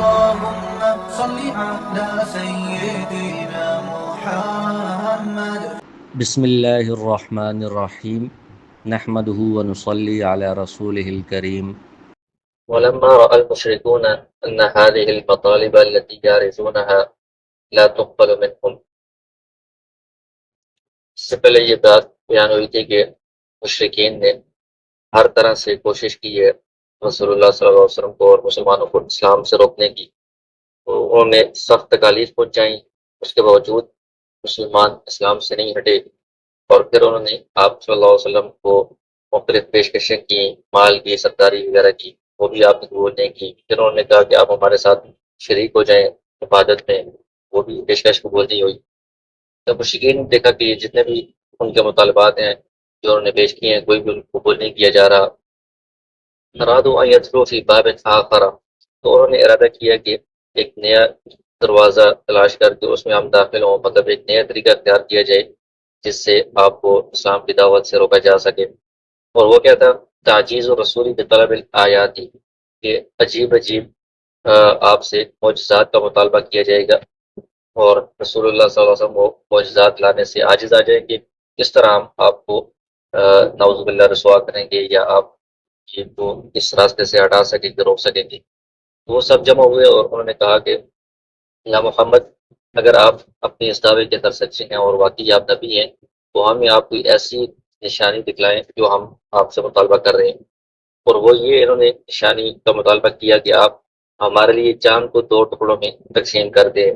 اللهم صل على سيدنا محمد. بسم اللہ الرحمن الرحیم نحمدہ ونصلی علی رسولہ الکریم. ولما رأى المشركون أن هذه المطالب التي يعرضونها لا تقبل منهم. اس سے پہلے یہ بات بیان ہوئی تھی کہ مشرکین نے ہر طرح سے کوشش کی ہے رسول اللہ صلی اللہ علیہ وسلم کو اور مسلمانوں کو اسلام سے روکنے کی. تو انہوں نے سخت تکالیف پہنچائیں، اس کے باوجود مسلمان اسلام سے نہیں ہٹے، اور پھر انہوں نے آپ صلی اللہ علیہ وسلم کو مختلف پیشکشیں کی، مال کی، سرداری وغیرہ کی، وہ بھی آپ نے قبول نہیں کی. پھر انہوں نے کہا کہ آپ ہمارے ساتھ شریک ہو جائیں عبادت میں، وہ بھی پیشکش قبول نہیں ہوئی. جب مشرکین نے دیکھا کہ یہ جتنے بھی ان کے مطالبات ہیں جو انہوں نے پیش کیے ہیں کوئی بھی قبول نہیں کیا جا رہا، ارادوا ان يدخلوا في باب آخر، تو انہوں نے ارادہ کیا کہ ایک نیا دروازہ تلاش کر کے اس میں ہم داخل ہوں، مطلب ایک نیا طریقہ اختیار کیا جائے جس سے آپ کو اسلام کی دعوت سے روکا جا سکے. اور وہ کیا تھا؟ تعجیز الرسول بطلب الآیاتی، کہ عجیب آپ سے معجزات کا مطالبہ کیا جائے گا، اور رسول اللہ صلی اللہ علیہ وسلم وہ معجزات لانے سے عاجز آ جائیں گے. کس طرح ہم آپ کو نعوذ باللہ رسوا کریں گے یا آپ کو اس راستے سے ہٹا سکیں گے، روک سکیں گے. تو وہ سب جمع ہوئے اور انہوں نے کہا کہ یا محمد، اگر آپ اپنے اس دعوے کے اندر سچے ہیں اور واقعی آپ نبی ہیں تو ہمیں آپ کو ایسی نشانی دکھلائیں جو ہم آپ سے مطالبہ کر رہے ہیں. اور وہ یہ انہوں نے نشانی کا مطالبہ کیا کہ آپ ہمارے لیے چاند کو 2 ٹکڑوں میں تقسیم کر دیں.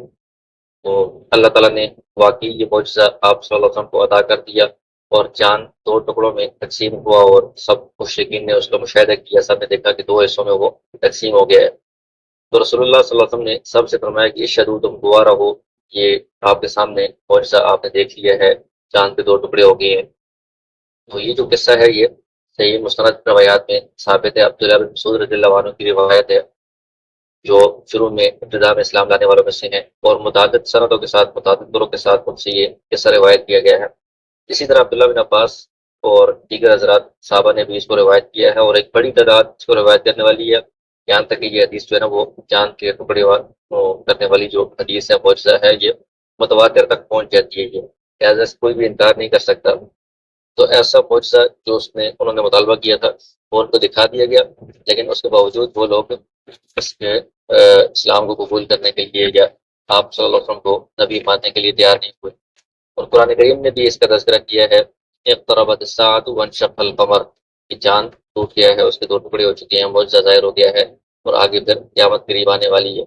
تو اللہ تعالیٰ نے واقعی یہ معجزہ آپ صلی اللہ علیہ وسلم کو ادا کر دیا، اور چاند 2 ٹکڑوں میں تقسیم ہوا، اور سب مشرکین نے اس کا مشاہدہ کیا، سب نے دیکھا کہ 2 حصوں میں وہ تقسیم ہو گیا ہے. تو رسول اللہ صلی اللہ علیہ وسلم نے سب سے فرمایا کہ اشہدوا، تم گواہ رہو، یہ آپ کے سامنے معجزہ آپ نے دیکھ لیا ہے، چاند کے 2 ٹکڑے ہو گئے ہیں. تو یہ جو قصہ ہے یہ صحیح مستند روایات میں ثابت ہے. عبداللہ بن مسعود رضی اللہ عنہ کی روایت ہے جو شروع میں ابتدا میں اسلام لانے والوں میں سے ہیں، اور متعدد سندوں کے ساتھ، متعدد طرق کے ساتھ ان سے یہ قصہ روایت کیا گیا ہے. اسی طرح عبداللہ بن عباس اور دیگر حضرات صحابہ نے بھی اس کو روایت کیا ہے، اور ایک بڑی تعداد اس کو روایت کرنے والی ہے. یہاں تک کہ یہ حدیث جو ہے نا وہ چاند کے ٹکڑے کرنے والی جو حدیث ہے، معجزہ ہے، یہ متواتر تک پہنچ جاتی ہے. یہ لہٰذا کوئی بھی انکار نہیں کر سکتا. تو ایسا معجزہ جو انہوں نے مطالبہ کیا تھا وہ ان کو دکھا دیا گیا، لیکن اس کے باوجود وہ لوگ اس کے اسلام کو قبول کرنے کے لیے یا آپ صلی اللہ علیہ وسلم کو نبی ماننے کے لیے تیار نہیں ہوئے. اور قرآن کریم نے بھی اس کا تذکرہ کیا ہے، اقتربت الساعۃ وانشق القمر، کہ چاند ٹوٹ گیا ہے، اس کے 2 ٹکڑے ہو چکے ہیں، معجزہ ظاہر ہو گیا ہے، اور آگے پھر قیامت قریب آنے والی ہے.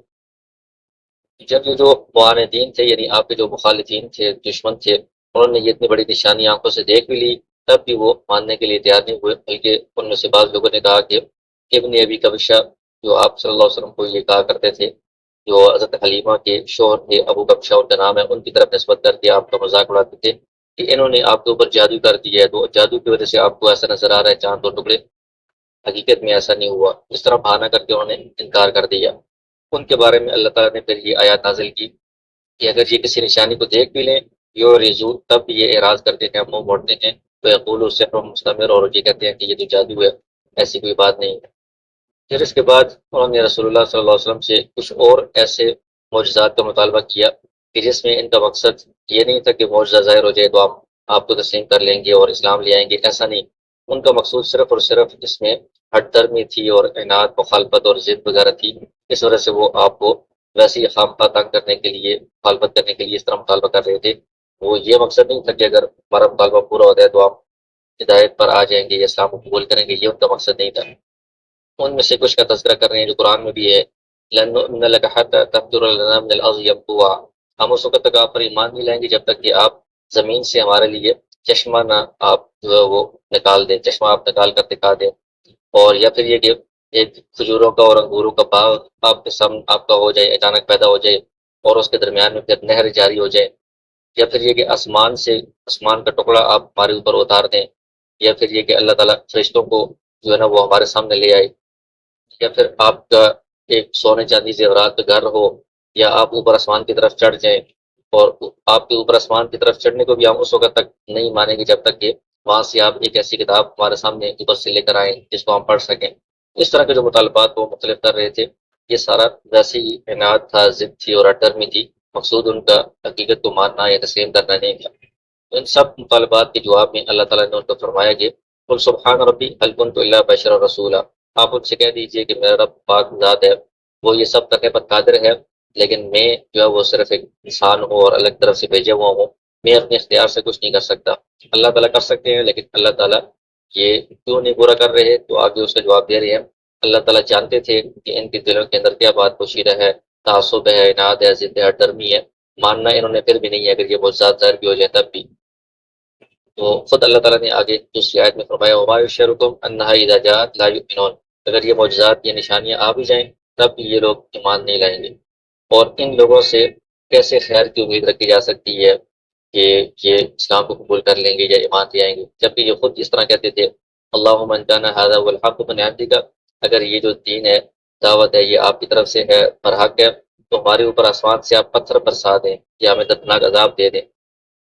جب یہ جو معاندین تھے، یعنی آپ کے جو مخالفین تھے، دشمن تھے، انہوں نے یہ اتنی بڑی نشانی آنکھوں سے دیکھ بھی لی، تب بھی وہ ماننے کے لیے تیار نہیں ہوئے، بلکہ ان میں سے بعض لوگوں نے کہا کہ ابن ابی کبشہ، جو آپ صلی اللہ علیہ وسلم کو یہ کہا کرتے تھے، جو حضرت حلیمہ کے شوہر تھے، ابو کبشہ ان کا نام ہے، ان کی طرف نسبت کر کے آپ کا مذاق اڑاتے تھے کہ انہوں نے آپ کے اوپر جادو کر دیا ہے، تو جادو کی وجہ سے آپ کو ایسا نظر آ رہا ہے چاند 2 ٹکڑے، حقیقت میں ایسا نہیں ہوا. اس طرح بہانہ کر کے انہوں نے انکار کر دیا. ان کے بارے میں اللہ تعالیٰ نے پھر یہ آیات نازل کی کہ اگر یہ کسی نشانی کو دیکھ بھی لیں، یعرضوا، تب یہ اعراض کرتے ہیں، منہ موڑتے ہیں، ویقولوا سحر مستمر، اور یہ کہتے ہیں کہ یہ تو جادو ہے، ایسی کوئی بات نہیں ہے. پھر اس کے بعد انہوں نے رسول اللہ صلی اللہ علیہ وسلم سے کچھ اور ایسے معجزات کا مطالبہ کیا کہ جس میں ان کا مقصد یہ نہیں تھا کہ معجزہ ظاہر ہو جائے تو آپ کو تسلیم کر لیں گے اور اسلام لے آئیں گے، ایسا نہیں. ان کا مقصود صرف اور صرف اس میں ہٹ درمی تھی، اور عناد، مخالفت اور ضد وغیرہ تھی. اس وجہ سے وہ آپ کو ویسے ہی خامخواہ تنگ کرنے کے لیے، مخالفت کرنے کے لیے اس طرح مطالبہ کر رہے تھے. وہ یہ مقصد نہیں تھا کہ اگر ہمارا مطالبہ پورا ہوتا ہے تو آپ ہدایت پر آ جائیں گے یا اسلام کو قبول کریں گے، یہ ان کا مقصد نہیں تھا. ان میں سے کچھ کا تذکرہ کر رہے ہیں جو قرآن میں بھی ہے، لَن نُؤْمِنَ لَكَ حَتَّىٰ تَفْجُرَ لَنَا مِنَ الْأَرْضِ يَنبُوعًا، ہم اس وقت تک آپ پر ایمان نہیں لائیں گے جب تک کہ آپ زمین سے ہمارے لیے چشمہ نہ آپ جو ہے وہ نکال دیں، چشمہ آپ نکال کر دکھا دیں. اور یا پھر یہ کہ ایک کھجوروں کا اور انگوروں کا باغ آپ کے سامنے آپ کا ہو جائے، اچانک پیدا ہو جائے، اور اس کے درمیان میں پھر نہر جاری ہو جائے. یا پھر یہ کہ آسمان کا ٹکڑا آپ ہمارے اوپر اتار دیں. یا پھر یہ کہ اللہ تعالیٰ فرشتوں کو جو ہے نا وہ ہمارے سامنے لے آئے. یا پھر آپ کا ایک سونے چاندی زیورات کا گھر ہو، یا آپ اوپر آسمان کی طرف چڑھ جائیں. اور آپ کے اوپر آسمان کی طرف چڑھنے کو بھی ہم اس وقت تک نہیں مانیں گے جب تک کہ وہاں سے آپ ایک ایسی کتاب ہمارے سامنے اوپر سے لے کر آئیں جس کو ہم پڑھ سکیں. اس طرح کے جو مطالبات وہ مختلف کر رہے تھے. یہ سارا ویسے ہی عناد تھا، ضد تھی اور اٹرمی تھی، مقصود ان کا حقیقت کو ماننا یا تسلیم کرنا نہیں تھا۔ ان سب مطالبات کے جواب میں اللہ تعالیٰ نے ان کو فرمایا کہ قل سبحان ربی هل كنت الا بشرا رسولا، آپ ان سے کہہ دیجئے کہ میرا رب پاک ذات ہے، وہ یہ سب کرنے پر قادر ہے، لیکن میں جو ہے وہ صرف ایک انسان ہوں اور الگ طرف سے بھیجا ہوا ہوں، میں اپنے اختیار سے کچھ نہیں کر سکتا۔ اللہ تعالیٰ کر سکتے ہیں، لیکن اللہ تعالیٰ یہ کیوں نہیں پورا کر رہے؟ تو آگے اس کا جواب دے رہے ہیں، اللہ تعالیٰ جانتے تھے کہ ان کے دلوں کے اندر کیا بات پوشیدہ ہے، تعصب ہے، عناد ہے، ضد ہے، ڈرمی ہے، ماننا انہوں نے پھر بھی نہیں ہے اگر یہ معجزات ظاہر بھی ہو جائے تب بھی۔ تو خود اللہ تعالیٰ نے آگے دوسری آیت میں فرمایا وما یشعرکم انہا اذا جاءت لا یؤمنون، اگر یہ معجزات یہ نشانیاں آ بھی جائیں تب بھی یہ لوگ ایمان نہیں لائیں گے، اور ان لوگوں سے کیسے خیر کی امید رکھی جا سکتی ہے کہ یہ اسلام کو قبول کر لیں گے یا ایمان لے آئیں گے، جبکہ یہ خود اس طرح کہتے تھے اللہم ان کان ھذا هو الحق من عندک، اگر یہ جو دین ہے، دعوت ہے، یہ آپ کی طرف سے ہے اور حق ہے، تو ہمارے اوپر آسمان سے آپ پتھر برسا دیں یا ہمیں دردناک عذاب دے دیں۔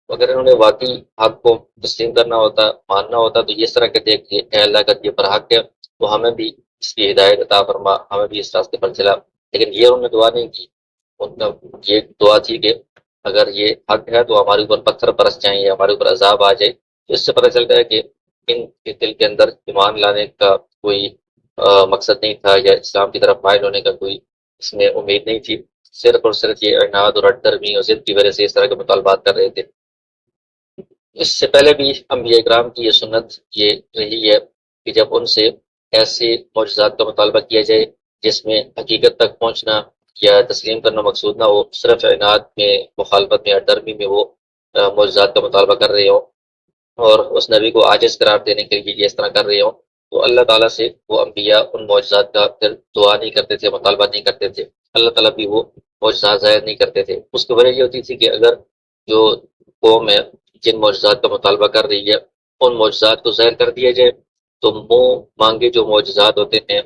اگر انہوں نے واقعی حق کو تسلیم کرنا ہوتا، ماننا ہوتا، تو یہ اس طرح کہتے کہ اے اللہ اگر یہ پر حق ہے تو ہمیں بھی اس کی ہدایت عطا فرما، ہمیں بھی اس راستے پر چلا، لیکن یہ انہوں نے دعا نہیں کی۔ ان کا یہ دعا تھی کہ اگر یہ حق ہے تو ہمارے اوپر پتھر برس جائیں یا ہمارے اوپر عذاب آ جائے۔ تو اس سے پتہ چلتا ہے کہ ان کے دل کے اندر ایمان لانے کا کوئی مقصد نہیں تھا، یا اسلام کی طرف مائل ہونے کا کوئی اس میں امید نہیں تھی، صرف اور صرف یہ عناد اور اٹرمی اور ضد کی وجہ سے اس طرح کے مطالبات کر رہے تھے۔ اس سے پہلے بھی انبیاء کرام کی یہ سنت یہ رہی ہے کہ جب ان سے ایسے معجزات کا مطالبہ کیا جائے جس میں حقیقت تک پہنچنا یا تسلیم کرنا مقصود نہ ہو، صرف عناد میں، مخالفت میں، اٹرمی میں وہ معجزات کا مطالبہ کر رہے ہوں اور اس نبی کو عاجز قرار دینے کے لیے یہ اس طرح کر رہے ہوں، تو اللہ تعالیٰ سے وہ انبیاء ان معجزات کا پھر دعا نہیں کرتے تھے، مطالبہ نہیں کرتے تھے، اللہ تعالیٰ بھی وہ معجزات ظاہر نہیں کرتے تھے۔ اس کی وجہ یہ ہوتی تھی کہ اگر جو قوم ہے جن معجزات کا مطالبہ کر رہی ہے ان معجزات کو ظاہر کر دیا جائے، تو منہ مانگے جو معجزات ہوتے ہیں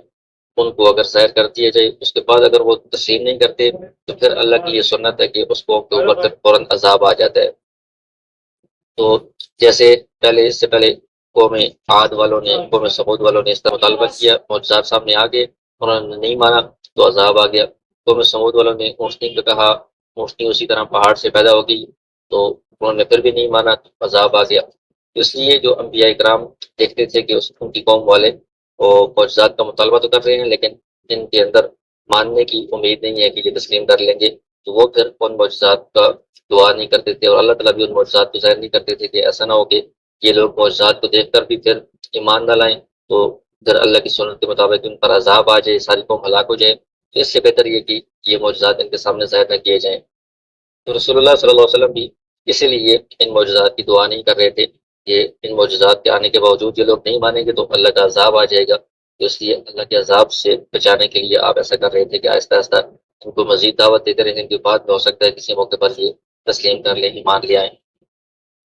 ان کو اگر ظاہر کر دیا جائے، اس کے بعد اگر وہ تسلیم نہیں کرتے تو پھر اللہ کی یہ سنت ہے کہ اس قوم کے اوپر پھر فوراً عذاب آ جاتا ہے۔ تو جیسے پہلے، اس سے پہلے قوم عاد والوں نے، قوم سمود والوں نے اس طرح مطالبہ کیا، معجزات سامنے آ گئے، انہوں نے نہیں مانا تو عذاب آ گیا۔ قوم سمود والوں نے اونٹنی کا کہا، اونٹنی اسی طرح پہاڑ سے پیدا ہو گئی تو انہوں نے پھر بھی نہیں مانا تو عذاب آ گیا۔ اس لیے جو انبیاء کرام دیکھتے تھے کہ ان کی قوم والے وہ معجزات کا مطالبہ تو کر رہے ہیں لیکن ان کے اندر ماننے کی امید نہیں ہے کہ یہ تسلیم کر لیں گے، تو وہ پھر ان معجزات کا دعا نہیں کرتے تھے، اور اللہ تعالیٰ بھی ان معجزات کو ظاہر نہیں کرتے تھے کہ ایسا نہ ہو کہ یہ لوگ معجزات کو دیکھ کر بھی پھر ایمان نہ لائیں تو پھر اللہ کی سنت کے مطابق ان پر عذاب آ جائے، ساری قوم ہلاک ہو جائے۔ تو اس سے بہتر یہ کہ یہ معجزات ان کے سامنے ظاہر نہ کیے جائیں۔ تو رسول اللہ صلی اللہ علیہ وسلم بھی اسی لیے ان معجزات کی دعا نہیں کر رہے تھے کہ ان معجزات کے آنے کے باوجود یہ لوگ نہیں مانیں گے تو اللہ کا عذاب آ جائے گا، تو اس لیے اللہ کے عذاب سے بچانے کے لیے آپ ایسا کر رہے تھے کہ آہستہ آہستہ ان کو مزید دعوت دیتے رہیں، ان کے بعد میں ہو سکتا ہے کسی موقع پر یہ تسلیم کر لیں، ایمان لے آئیں۔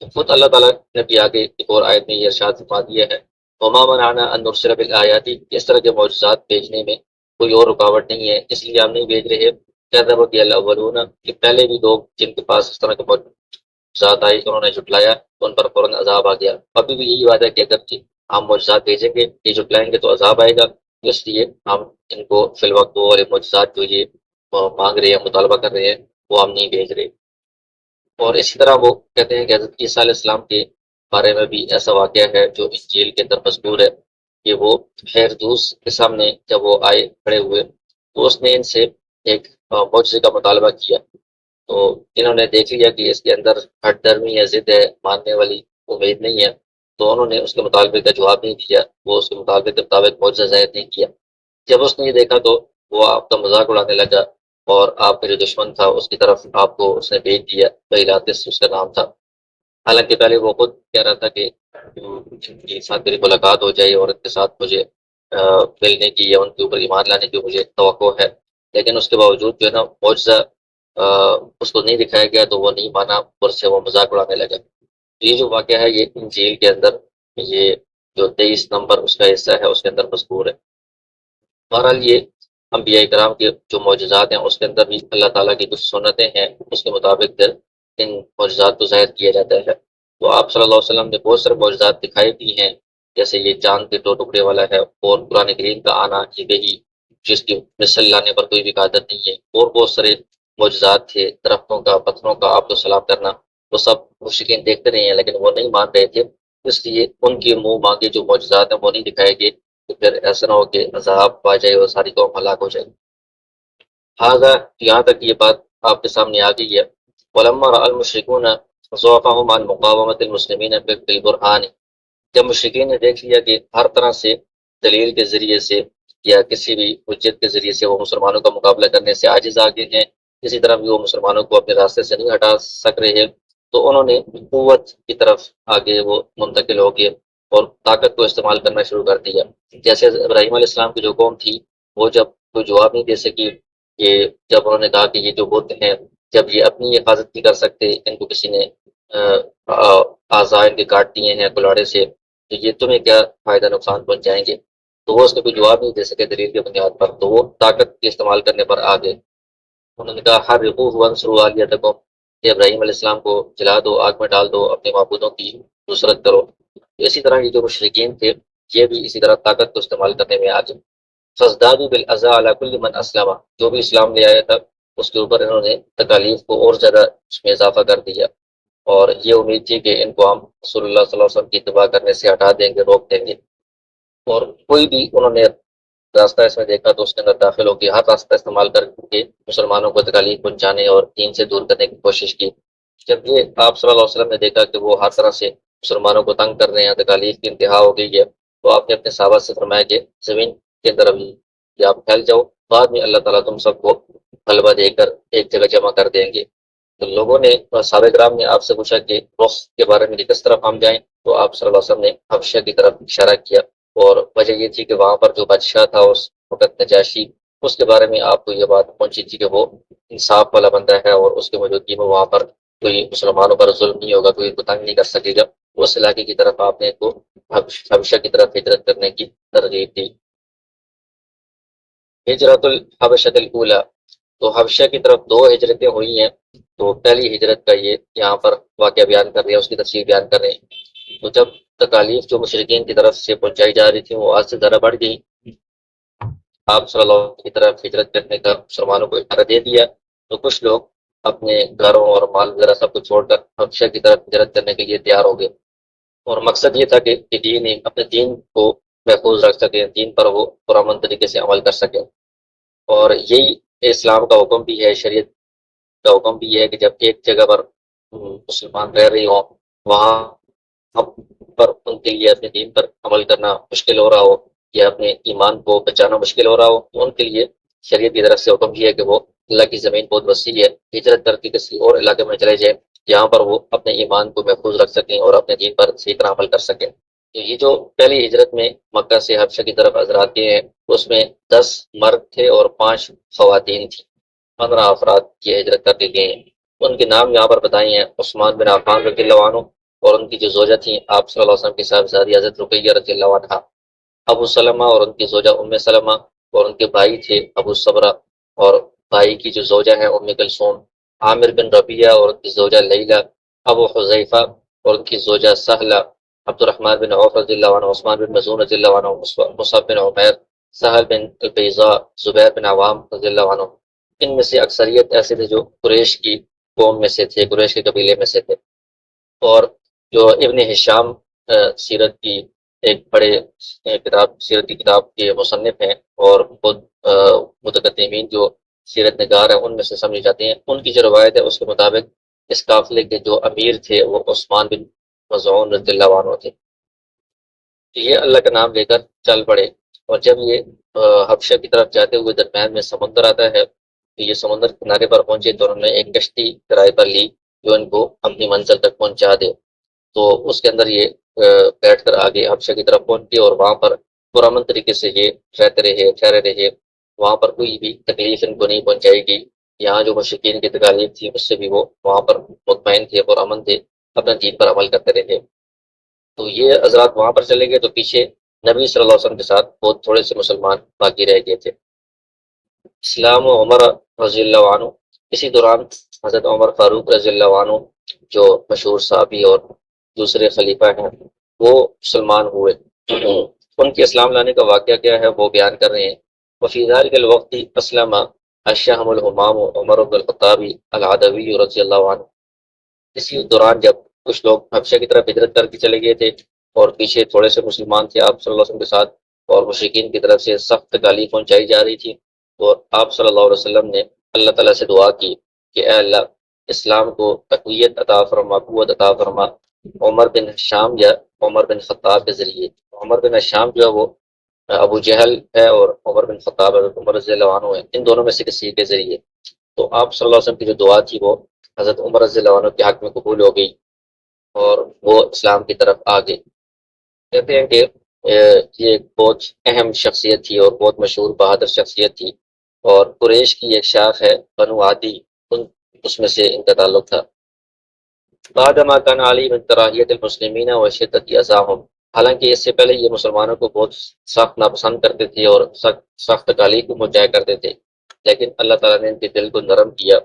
تو خود اللہ تعالیٰ نے بھی آگے ایک اور آیت میں یہ ارشاد فرما دیا ہے وما منعنا ان نرسل بالآیات، اس طرح کے معجزات بھیجنے میں کوئی اور رکاوٹ نہیں ہے، اس لیے ہم نہیں بھیج رہے۔ کذبت الاولون، کہ پہلے بھی لوگ جن کے پاس اس طرح کے معجزات آئی انہوں نے جھٹلایا تو ان پر فوراً عذاب آ گیا۔ ابھی بھی یہی وعدہ ہے کہ اگر ہم معجزات بھیجیں گے، یہ جھٹلائیں گے تو عذاب آئے گا، اس لیے ہم ان کو فی الوقت وہ والے معجزات جو یہ مانگ رہے ہیں، مطالبہ کر رہے ہیں، وہ ہم نہیں بھیج رہے۔ اور اسی طرح وہ کہتے ہیں کہ حضرت عیسیٰ علیہ السلام کے بارے میں بھی ایسا واقعہ ہے جو انجیل کے اندر مذکور ہے کہ وہ ہیرودس کے سامنے جب وہ آئے کھڑے ہوئے تو اس نے ان سے ایک معجزے کا مطالبہ کیا، تو انہوں نے دیکھ لیا کہ اس کے اندر ہٹ درمی یا ضد ہے، ماننے والی امید نہیں ہے، تو انہوں نے اس کے مطالبے کا جواب نہیں دیا، وہ اس کے مطالبے کے مطابق معجزہ ظاہر نہیں کیا۔ جب اس نے یہ دیکھا تو وہ آپ کا مذاق اڑانے لگا اور آپ کا جو دشمن تھا اس کی طرف آپ کو اس نے بھیج دیا، پیلاطس اس کا نام تھا۔ حالانکہ پہلے وہ خود کہہ رہا تھا کہ جن کے ساتھ میری ملاقات ہو جائے اور ان کے ساتھ مجھے ملنے کی یا ان کے اوپر ایمان لانے کی مجھے توقع ہے، لیکن اس کے باوجود جو ہے نا معجزہ اس کو نہیں دکھایا گیا تو وہ نہیں مانا اور سے وہ مذاق اڑانے لگا۔ یہ جو واقعہ ہے یہ انجیل کے اندر یہ جو 23 نمبر اس کا حصہ ہے اس کے اندر مذکور ہے۔ بہرحال یہ انبیاء کرام کے جو معجزات ہیں اس کے اندر بھی اللہ تعالیٰ کی کچھ سنتیں ہیں، اس کے مطابق پھر ان معجزات کو ظاہر کیا جاتا ہے۔ تو آپ صلی اللہ علیہ وسلم نے بہت سارے معجزات دکھائے بھی ہیں، جیسے یہ چاند کے 2 ٹکڑے والا ہے، اور قرآن کریم کا آنا، یہ بھی جس کی مثل لانے پر کوئی بھی قادر نہیں ہے، اور بہت سارے معجزات تھے، درختوں کا، پتھروں کا آپ کو سلام کرنا، وہ سب مشرکین دیکھتے رہے ہیں لیکن وہ نہیں مان رہے تھے، اس لیے ان کے منہ مانگے جو معجزات ہیں وہ نہیں دکھائے گئے، تو پھر ایسا نہ ہو کہ عذاب آ جائے اور ساری قوم ہلاک ہو جائے۔ لہٰذا یہاں تک یہ بات آپ کے سامنے آ گئی ہے۔ وَلَمَّا رَأَى الْمُشْرِكُونَ ضُعَفَهُمْ عَنْ مُقَاوَمَةِ الْمُسْلِمِينَ بِالْبُرْهَانِ، جب مشرکین نے دیکھ لیا کہ ہر طرح سے دلیل کے ذریعے سے یا کسی بھی حجت کے ذریعے سے وہ مسلمانوں کا مقابلہ کرنے سے عاجز آ گئے ہیں، کسی طرح بھی وہ مسلمانوں کو اپنے راستے سے نہیں ہٹا سک رہے ہیں، تو انہوں نے قوت کی طرف آگے وہ منتقل ہو گئے اور طاقت کو استعمال کرنا شروع کر دیا۔ جیسے ابراہیم علیہ السلام کی جو قوم تھی، وہ جب کوئی جواب نہیں دے سکی، کہ جب انہوں نے کہا کہ یہ جو بت ہیں، جب یہ اپنی حفاظت نہیں کر سکتے، ان کو کسی نے اعضاء ان کے کاٹ دیے ہیں کلاڑے سے، تو یہ تمہیں کیا فائدہ نقصان پہنچ جائیں گے، تو وہ اس کو کوئی جواب نہیں دے سکے دلیل کی بنیاد پر، تو وہ طاقت کے استعمال کرنے پر آ گئے۔ انہوں نے کہا حرقوہ وانصروا آلیہتکم، کہ ابراہیم علیہ السلام کو جلا دو، آگ میں ڈال دو، اپنے معبودوں کی نصرت کرو۔ اسی طرح یہ جو مشرکین تھے یہ بھی اسی طرح طاقت کو استعمال کرنے میں آ گئے۔ فازدادوا بالاذى على كل من اسلم، جو بھی اسلام لے آیا تھا اس کے اوپر انہوں نے تکالیف کو اور زیادہ اس میں اضافہ کر دیا، اور یہ امید تھی کہ ان کو ہم رسول اللہ صلی اللہ علیہ وسلم کی اتباع کرنے سے ہٹا دیں گے، روک دیں گے، اور کوئی بھی انہوں نے راستہ اس میں دیکھا تو اس کے اندر داخل ہو کے ہر راستہ استعمال کر کے مسلمانوں کو تکالیف پہنچانے اور دین سے دور کرنے کی کوشش کی۔ جب یہ آپ صلی اللہ علیہ وسلم نے دیکھا کہ وہ ہر طرح سے مسلمانوں کو تنگ کر رہے ہیں، تکالیف کی انتہا ہو گئی ہے، تو آپ نے اپنے صحابہ سے فرمایا کہ زمین کے اندر ابھی کہ آپ پھیل جاؤ، بعد میں اللہ تعالیٰ تم سب کو غلبہ دے کر ایک جگہ جمع کر دیں گے۔ تو لوگوں نے، صحابہ کرام نے آپ سے پوچھا کہ رخ کے بارے میں کہ کس طرف ہم جائیں، تو آپ صلی اللہ علیہ وسلم نے حبشہ کی طرف اشارہ کیا، اور وجہ یہ تھی کہ وہاں پر جو بادشاہ تھا اس وقت نجاشی، اس کے بارے میں آپ کو یہ بات پہنچی تھی کہ وہ انصاف والا بندہ ہے، اور اس کے موجودگی میں وہاں پر کوئی مسلمانوں پر ظلم نہیں ہوگا، کوئی کو تنگ نہیں کر سکے گا۔ اس علاقے کی طرف آپ نے کو حبشہ کی طرف ہجرت کرنے کی ترغیب دی۔ ہجرت الحبشۃ الاولی، تو حبشہ کی طرف دو ہجرتیں ہوئی ہیں، تو پہلی ہجرت کا یہ یہاں پر واقعہ بیان کر رہے ہیں، اس کی تفصیل بیان کر رہے ہیں۔ تو جب تکالیف جو مشرکین کی طرف سے پہنچائی جا رہی تھی وہ آج سے زیادہ بڑھ گئی، آپ صلی اللہ علیہ وسلم کی طرف ہجرت کرنے کا مسلمانوں کو اشارہ دے دیا، تو کچھ لوگ اپنے گھروں اور مال وغیرہ سب کچھ چھوڑ کر حبشہ کی طرف ہجرت کرنے کے لیے تیار ہو گئے، اور مقصد یہ تھا کہ دین اپنے دین کو محفوظ رکھ سکیں، دین پر وہ پرامن طریقے سے عمل کر سکیں، اور یہی اسلام کا حکم بھی ہے، شریعت کا حکم بھی ہے کہ جب ایک جگہ پر مسلمان رہ رہے ہوں، وہاں پر ان کے لیے اپنے دین پر عمل کرنا مشکل ہو رہا ہو یا اپنے ایمان کو بچانا مشکل ہو رہا ہو، تو ان کے لیے شریعت کی طرف سے حکم یہ ہے کہ وہ اللہ کی زمین بہت وسیع ہے، ہجرت کر کے کسی اور علاقے میں چلے جائیں جہاں پر وہ اپنے ایمان کو محفوظ رکھ سکیں اور اپنے دین پر صحیح طرح عمل کر سکیں۔ تو یہ جو پہلی ہجرت میں مکہ سے حبشہ کی طرف حضرات گئے ہیں، اس میں 10 مرد تھے اور 5 خواتین تھیں، 15 افراد کی ہجرت کر کے گئے ہیں۔ ان کے نام یہاں پر بتائے ہیں: عثمان بن عفان رضی اللہ عنہ، اور ان کی جو زوجہ تھیں آپ صلی اللہ علیہ وسلم کی صاحبزادی حضرت رقیہ رضی اللہ عنہا، ابو سلمہ اور ان کی زوجہ ام سلمہ، اور ان کے بھائی تھے ابو صبرہ اور بھائی کی جو زوجہ ہیں ام کلثوم، عامر بن ربیعہ اور ان کی زوجہ لیلہ، ابو حذیفہ اور ان کی زوجہ سہلہ، عبد الرحمن بن عوف رضی اللہ عنہ، عثمان بن مظعون رضی اللہ عنہ، مصعب بن عمیر، سہل بن البیضاء، زبیر بن عوام رضی اللہ عنہ۔ ان میں سے اکثریت ایسے تھے جو قریش کی قوم میں سے تھے، قریش کے قبیلے میں سے تھے، اور جو ابن ہشام سیرت کی ایک بڑے کتاب، سیرت کی کتاب کے مصنف ہیں اور خود متقدمین جو سیرت نگار ہیں ان میں سے سمجھ جاتے ہیں، ان کی جو روایت ہے اس کے مطابق اس قافلے کے جو امیر تھے وہ عثمان بن مظعون رضی اللہ عنہ تھے۔ تو یہ اللہ کا نام لے کر چل پڑے، اور جب یہ حبشہ کی طرف جاتے ہوئے درمیان میں سمندر آتا ہے، تو یہ سمندر کنارے پر پہنچے تو انہوں نے ایک کشتی کرائے پر لی جو ان کو اپنی منزل تک پہنچا دے، تو اس کے اندر یہ بیٹھ کر آگے حبشہ کی طرف پہنچے، اور وہاں پر پرامن طریقے سے یہ رہتے رہے، ٹھہرے رہے، وہاں پر کوئی بھی تکلیف ان کو نہیں پہنچائے گی۔ یہاں جو مشرکین کی تکالیف تھی اس سے بھی وہ وہاں پر مطمئن تھے، پرامن تھے، اپنا دین پر عمل کرتے رہے۔ تو یہ حضرات وہاں پر چلے گئے، تو پیچھے نبی صلی اللہ علیہ وسلم کے ساتھ بہت تھوڑے سے مسلمان باقی رہ گئے تھے۔ اسلام و عمر رضی اللہ عنہ، اسی دوران حضرت عمر فاروق رضی اللہ عنہ جو مشہور صحابی اور دوسرے خلیفہ ہیں وہ مسلمان ہوئے۔ ان کے اسلام لانے کا واقعہ کیا ہے وہ بیان کر رہے ہیں۔ وفی ذلک الوقت اسلم الشہم الہمام عمر بن الخطاب العدوی رضی اللہ عنہ۔ اسی دوران جب کچھ لوگ حبشہ کی طرف ہجرت کر کے چلے گئے تھے اور پیچھے تھوڑے سے مسلمان تھے آپ صلی اللہ علیہ وسلم کے ساتھ، اور مشرکین کی طرف سے سخت تکالیف پہنچائی جا رہی تھی، تو آپ صلی اللہ علیہ وسلم نے اللہ تعالیٰ سے دعا کی کہ اے اللہ اسلام کو تقویت عطا فرما، قوت عطا فرما، عمر بن شام یا عمر بن خطاب کے ذریعے۔ عمر بن شام جو ہے وہ ابو جہل ہے، اور عمر بن خطاب حضرت عمر رضی اللہ عنہ ہے، ان دونوں میں سے کسی کے ذریعے۔ تو آپ صلی اللہ علیہ وسلم کی جو دعا تھی وہ حضرت عمر رضی اللہ عنہ کے حق میں قبول ہو گئی، اور وہ اسلام کی طرف آ گئے۔ کہتے ہیں کہ یہ ایک بہت اہم شخصیت تھی اور بہت مشہور بہادر شخصیت تھی، اور قریش کی ایک شاخ ہے بنو عادی، اس میں سے ان کا تعلق تھا۔ بعد ما کان علی من کراہیت المسلمین و شدت اذاہم، حالانکہ اس سے پہلے یہ مسلمانوں کو بہت سخت ناپسند کرتے تھے اور سخت تکالیف کو پہنچایا کرتے تھے، لیکن اللہ تعالیٰ نے ان کے دل کو نرم کیا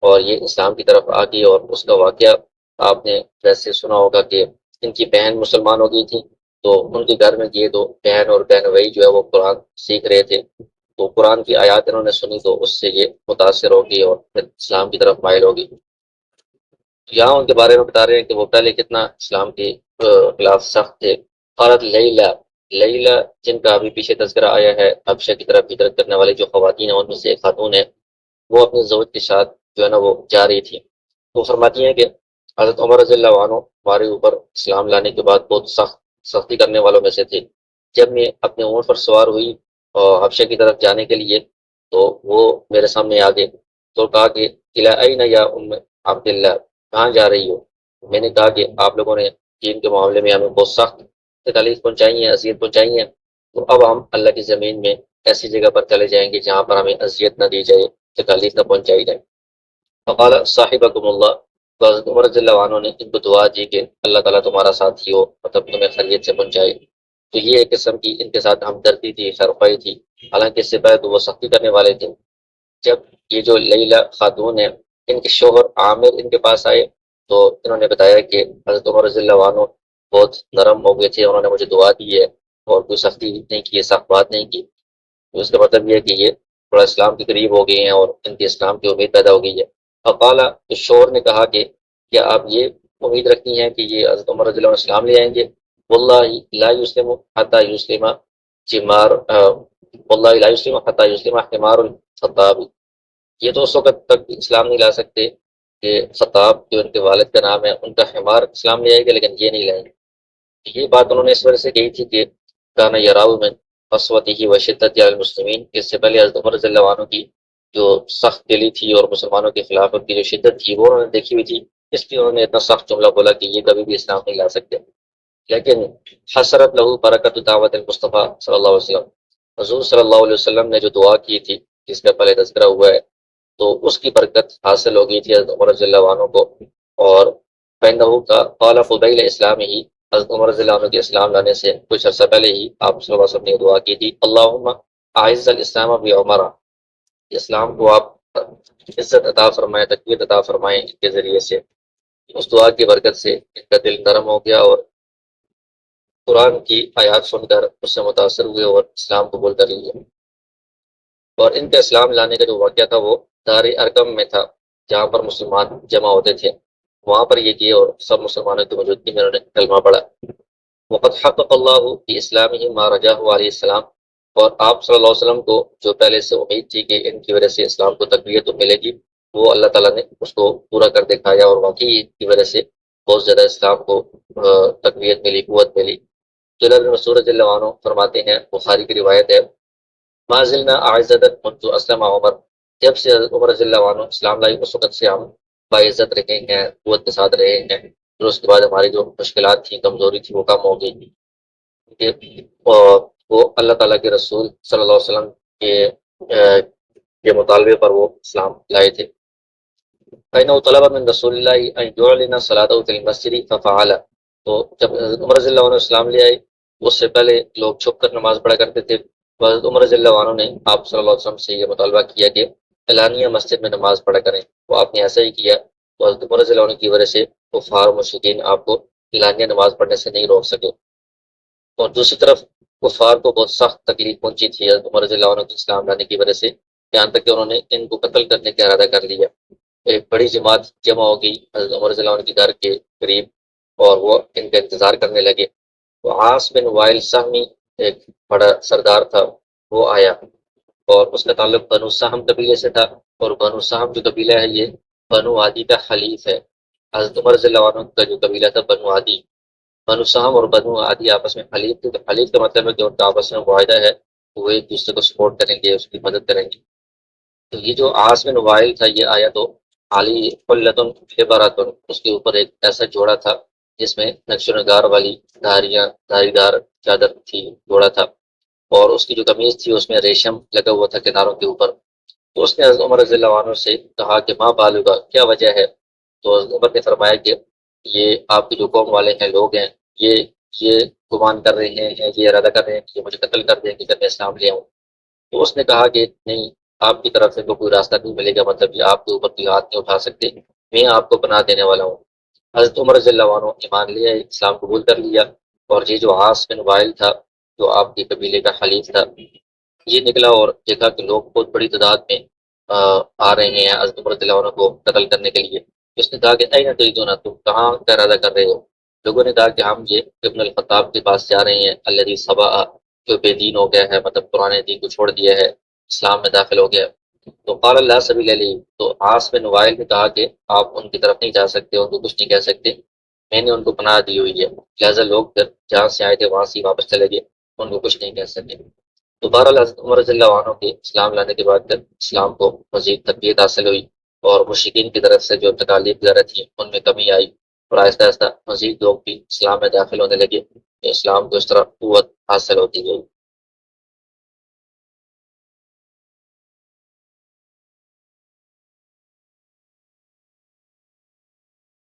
اور یہ اسلام کی طرف آ گئی۔ اور اس کا واقعہ آپ نے ویسے سنا ہوگا کہ ان کی بہن مسلمان ہو گئی تھی، تو ان کے گھر میں یہ دو بہن اور بہن وہی جو ہے وہ قرآن سیکھ رہے تھے، تو قرآن کی آیات انہوں نے سنی تو اس سے یہ متاثر ہوگی اور پھر اسلام کی طرف مائل ہوگی۔ یہاں ان کے بارے میں بتا رہے ہیں کہ وہ پہلے کتنا اسلام کے خلاف سخت تھے۔ قالت لیلہ، لیلہ جن کا ابھی پیچھے تذکرہ آیا ہے، حبشہ کی طرف ہجرت کرنے والی جو خواتین ہیں ان میں سے ایک خاتون ہے، وہ اپنے زوج کے ساتھ جو ہے نا وہ جا رہی تھی، تو فرماتی ہیں کہ حضرت عمر رضی اللہ عنہ ہمارے اوپر اسلام لانے کے بعد بہت سختی کرنے والوں میں سے تھے۔ جب میں اپنے اونٹ پر سوار ہوئی اور حبشہ کی طرف جانے کے لیے، تو وہ میرے سامنے آ گئے، تو کہا کہ الی این یا ام عبداللہ، کہاں جا رہی ہو؟ میں نے کہا کہ آپ لوگوں نے دین کے معاملے میں ہمیں بہت سخت تکالیف پہنچائی ہیں، اذیت پہنچائی ہیں، تو اب ہم اللہ کی زمین میں ایسی جگہ پر چلے جائیں گے جہاں پر ہمیں اذیت نہ دی جائے، تکالیف نہ پہنچائی جائے۔ فقال صاحبکم اللہ، تو حضرت عمر رضی اللہ عنہ نے ان کو دعا دی کہ اللہ تعالیٰ تمہارا ساتھی ہو، مطلب تمہیں خیریت سے پہنچائے۔ تو یہ ایک قسم کی ان کے ساتھ ہمدردی تھی، خیرخواہی تھی، حالانکہ اس سے پہلے تو وہ سختی کرنے والے تھے۔ جب یہ جو لیلہ خاتون ہے، ان کے شوہر عامر ان کے پاس آئے، تو انہوں نے بتایا کہ حضرت عمر رضی اللہ عنہ بہت نرم ہو گئے تھے، انہوں نے مجھے دعا دی ہے اور کوئی سختی نہیں کی ہے، سخت بات نہیں کی۔ تو اس کا مطلب یہ ہے کہ یہ تھوڑا اسلام کے قریب ہو گئے ہیں اور ان کے اسلام کی امید پیدا ہو گئی ہے۔ فقالا، تو شوہر نے کہا کہ کیا آپ یہ امید رکھتی ہیں کہ یہ حضرت عمر رضی اللہ عنہ اسلام لے آئیں گے؟ واللہ لا یسلم حتی یسلم جمار واللہ لا یسلم حتی یسلم حمار الخطاب، یہ تو اس وقت تک اسلام نہیں لا سکتے کہ خطاب جو ان کے والد کا نام ہے ان کا حمار اسلام لے آئے گا، لیکن یہ نہیں لائیں گے۔ یہ بات انہوں نے اس وجہ سے کہی تھی کہ کانا یراؤ من قسوتہ و شدت علی المسلمین، اس سے پہلے حضرت عمر رضی اللہ عنہ کی جو سخت دلی تھی اور مسلمانوں کے خلاف ان کی جو شدت تھی وہ انہوں نے دیکھی ہوئی تھی، اس لیے انہوں نے اتنا سخت جملہ بولا کہ یہ کبھی بھی اسلام نہیں لا سکتے۔ لیکن حسرت لہو برکت دعوت المصطفیٰ صلی اللہ علیہ وسلم، حضور صلی اللہ علیہ وسلم نے جو دعا کی تھی جس کا پہلے تذکرہ ہوا ہے، تو اس کی برکت حاصل ہو گئی تھی حضرت عمر رضی اللہ عنہ کو۔ اور فإنہ کا قال قبیل اسلام ہی، حضرت عمر رضی اللہ عنہ کے اسلام لانے سے کچھ عرصہ پہلے ہی آپ صلی اللہ علیہ وسلم نے دعا کی تھی، اللہم اعز الاسلام بعمر، اسلام کو آپ عزت عطا فرمائیں، تقویت عطا فرمائیں ان کے ذریعے سے۔ اس دعا کی برکت سے ان کا دل نرم ہو گیا اور قرآن کی آیات سن کر اس سے متاثر ہوئے اور اسلام قبول کر لیے۔ اور ان کا اسلام لانے کا جو واقعہ تھا وہ دار ارقم میں تھا، جہاں پر مسلمان جمع ہوتے تھے، وہاں پر یہ کیے اور سب مسلمانوں کی موجودگی میں انہوں نے کلمہ پڑھا۔ وقد حقق اللہ فی اسلامہ ما رجاہ علیہ السلام، اور آپ صلی اللہ علیہ وسلم کو جو پہلے سے امید تھی کہ ان کی وجہ سے اسلام کو تقویت تو ملے گی، وہ اللہ تعالیٰ نے اس کو پورا کر دکھایا، اور واقعی ان کی وجہ سے بہت زیادہ اسلام کو تقویت ملی، قوت ملی۔ عبداللہ بن مسعود رضی اللہ عنہ فرماتے ہیں، بخاری کی روایت ہے، ما زلنا اعزت منذ اسلم عمر، جب سے عمر رضی اللہ عنہ اسلام لائی اس وقت سے ہم باعزت رہے ہیں، قوت کے ساتھ رہے ہیں، پھر اس کے بعد ہماری جو مشکلات تھیں، کمزوری تھی، وہ کم ہو گئی تھی، اور وہ اللہ تعالیٰ کے رسول صلی اللہ علیہ وسلم کے مطالبے پر وہ اسلام لائے تھے۔ فإنه طلب من رسول اللہ ان يعلن صلاته في المسجد ففعل، تو جب حضرت عمر رضی اللہ عنہ اسلام لے آئے، اس سے پہلے لوگ چھپ کر نماز پڑھا کرتے تھے، تو حضرت عمر رضی اللہ عنہ نے آپ صلی اللہ علیہ وسلم سے یہ مطالبہ کیا کہ اعلانیہ مسجد میں نماز پڑھا کریں، تو آپ نے ایسا ہی کیا، تو حضرت عمر رضی اللہ عنہ کی وجہ سے کفار و مشرکین آپ کو اعلانیہ نماز پڑھنے سے نہیں روک سکے۔ اور دوسری طرف کفار کو بہت سخت تکلیف پہنچی تھی حضرت عمر رضی اللہ عنہ کے اسلام لانے کی وجہ سے، یہاں تک کہ انہوں نے ان کو قتل کرنے کا ارادہ کر لیا۔ ایک بڑی جماعت جمع ہو گئی حضرت عمر رضی اللہ عنہ کے گھر کے قریب، اور وہ ان کا انتظار کرنے لگے۔ تو عاص بن وائل سہمی ایک بڑا سردار تھا، وہ آیا، اور اس کا تعلق بنو سہم قبیلے سے تھا، اور بنو سہم جو قبیلہ ہے یہ بنو عادی کا حلیف ہے۔ حضرت عمر رضی اللہ عنہ کا جو قبیلہ تھا بنو عادی، بنو سہم اور بنو عادی آپس میں حلیف تھے۔ تو حلیف کا مطلب ہے کہ ان کا آپس میں معاہدہ ہے، وہ ایک دوسرے کو سپورٹ کریں گے، اس کی مدد کریں گے۔ تو یہ جو عاص بن وائل تھا یہ آیا تو علی قلتن حبراتن، اس کے اوپر ایک ایسا جوڑا تھا جس میں نقش و نگار والی دھاری دار چادر تھی، جوڑا تھا، اور اس کی جو قمیض تھی اس میں ریشم لگا ہوا تھا کناروں کے اوپر۔ تو اس نے حضرت عمر رضی اللہ عنہ سے کہا کہ ماں بالغا، کیا وجہ ہے؟ تو حضرت عمر نے فرمایا کہ یہ آپ کی جو قوم والے ہیں، لوگ ہیں، یہ گمان کر رہے ہیں، یہ ارادہ کر رہے ہیں کہ یہ مجھے قتل کر دیں گے جب میں اسلام لے آؤں۔ تو اس نے کہا کہ نہیں، آپ کی طرف سے تو کوئی راستہ نہیں ملے گا، مطلب یہ آپ کے اوپر کوئی ہاتھ نہیں اٹھا سکتے، میں آپ کو پناہ دینے والا ہوں۔ حضرت عمر رضی اللہ عنہ ایمان لیا، اسلام قبول کر لیا، اور یہ جو عاص بن وائل تھا جو آپ کے قبیلے کا حلیف تھا، یہ نکلا اور دیکھا کہ لوگ بہت بڑی تعداد میں آ رہے ہیں حضرت عمر رضی اللہ عنہ کو قتل کرنے کے لیے۔ اس نے کہا کہ اين تريدون، تم کہاں کا ارادہ کر رہے ہو؟ لوگوں نے کہا کہ ہم یہ ابن الخطاب کے پاس جا رہے ہیں، الذي صبا، جو بے دین ہو گیا ہے، مطلب پرانے دین کو چھوڑ دیا ہے، اسلام میں داخل ہو گیا۔ تو قال اللہ سبیل علی، تو عاص بن وائل نے کہا کہ آپ ان کی طرف نہیں جا سکتے، ان کو کچھ نہیں کہہ سکتے، میں نے ان کو پناہ دی ہوئی ہے، لہٰذا لوگ پھر جہاں سے آئے تھے وہاں سے واپس چلے گئے، ان کو کچھ نہیں کہہ سکے۔ دوبارہ حضرت عمر رضی اللہ عنہ کے اسلام لانے کے بعد پھر اسلام کو مزید تقویت حاصل ہوئی، اور مشرکین کی طرف سے جو تکالیف وغیرہ تھیں ان میں کمی آئی، اور آہستہ آہستہ مزید لوگ بھی اسلام میں داخل ہونے لگے، اسلام کو اس طرح قوت حاصل ہوتی گئی۔